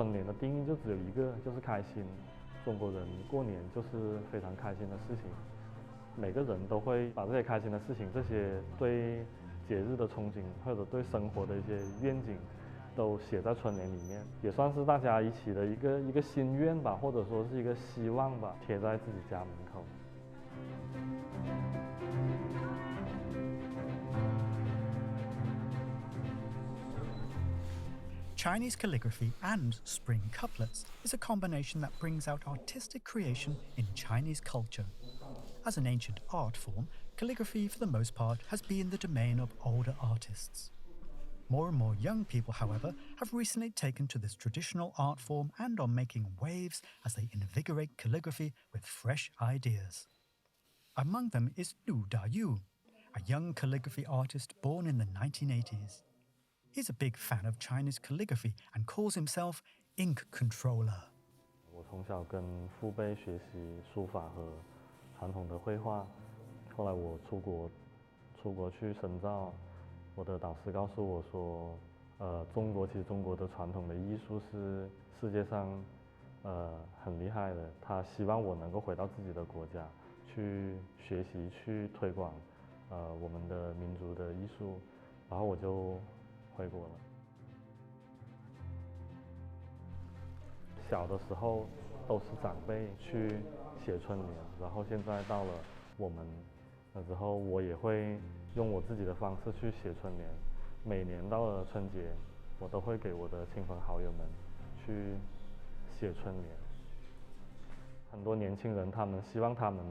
春联的定义就只有一个，就是开心。中国人过年就是非常开心的事情，每个人都会把这些开心的事情、这些对节日的憧憬或者对生活的一些愿景，都写在春联里面，也算是大家一起的一个心愿吧，或者说是一个希望吧，贴在自己家门口。Chinese calligraphy and spring couplets is a combination that brings out artistic creation in Chinese culture. As an ancient art form, calligraphy for the most part has been the domain of older artists. More and more young people, however, have recently taken to this traditional art form and are making waves as they invigorate calligraphy with fresh ideas. Among them is Lu Dayu, a young calligraphy artist born in the 1980s. He's a big fan of Chinese calligraphy and calls himself Ink Controller. 我从小跟父辈学习书法和传统的绘画，后来我出国去深造，我的导师告诉我说，其实中国的传统的艺术是世界上很厉害的，他希望我能够回到自己的国家去学习去推广我们的民族的艺术，然后我就回国了。小的时候都是长辈去写春联，然后现在到了我们那之后，我也会用我自己的方式去写春联。每年到了春节，我都会给我的亲朋好友们去写春联。很多年轻人他们希望他们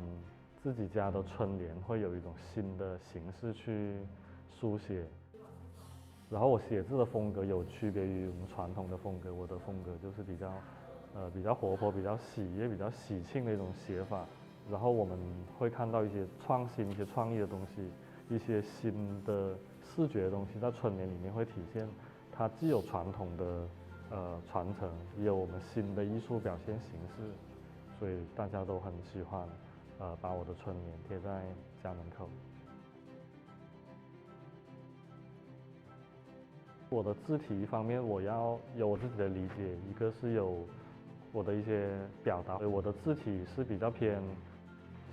自己家的春联会有一种新的形式去书写。然后我写字的风格有区别于我们传统的风格，我的风格就是比较活泼、比较喜悦、比较喜庆的一种写法。然后我们会看到一些创新、一些创意的东西，一些新的视觉的东西在春联里面会体现。它既有传统的传承，也有我们新的艺术表现形式，所以大家都很喜欢把我的春联贴在家门口。我的字体方面，我要有我自己的理解，一个是有我的一些表达，我的字体是比较偏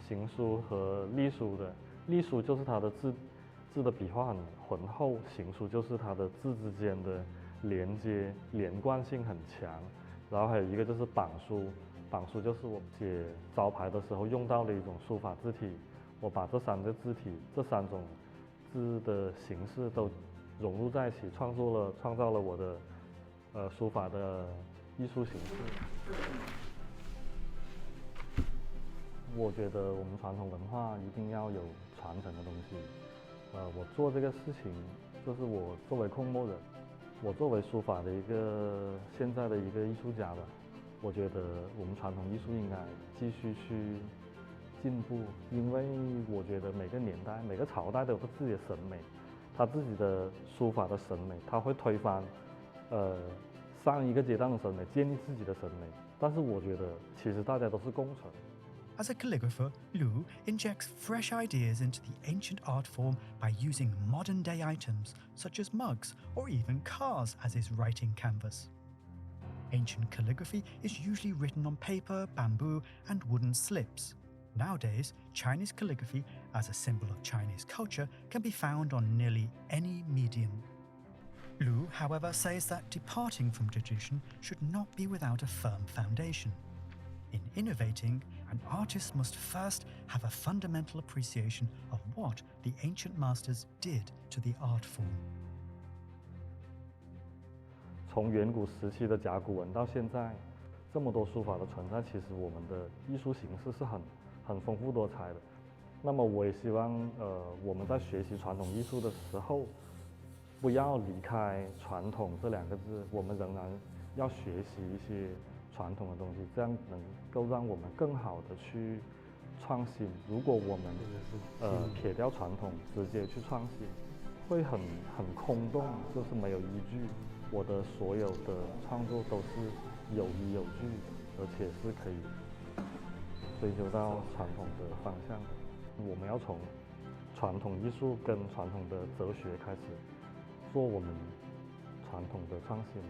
行书和隶书的。隶书就是它的字的笔画很浑厚，行书就是它的字之间的连接连贯性很强。然后还有一个就是榜书，榜书就是我写招牌的时候用到的一种书法字体。我把这三个字体，这三种字的形式都融入在一起，创造了我的书法的艺术形式。我觉得我们传统文化一定要有传承的东西。我做这个事情，就是我作为空墨人，我作为书法的现在的一个艺术家吧，我觉得我们传统艺术应该继续去进步，因为我觉得每个年代、每个朝代都有自己的审美。他自己的书法的审美，他会推翻，上一个阶段的审美，建立自己的审美。但是我觉得，其实大家都是共存。As a calligrapher, Lu injects fresh ideas into the ancient art form by using modern-day items such as mugs or even cars as his writing canvas. Ancient calligraphy is usually written on paper, bamboo, and wooden slips. Nowadays, Chinese calligraphy, as a symbol of Chinese culture, can be found on nearly any medium. Lu, however, says that departing from tradition should not be without a firm foundation. In innovating, an artist must first have a fundamental appreciation of what the ancient masters did to the art form. 从远古时期的甲骨文到现在，这么多书法的存在，其实我们的艺术形式是很丰富多彩的。那么我也希望，我们在学习传统艺术的时候，不要离开传统这两个字，我们仍然要学习一些传统的东西，这样能够让我们更好的去创新。如果我们撇掉传统，直接去创新，会很空洞，就是没有依据。我的所有的创作都是有依有据，而且是可以追求到传统的方向的。我们要从传统艺术跟传统的哲学开始做我们传统的创新。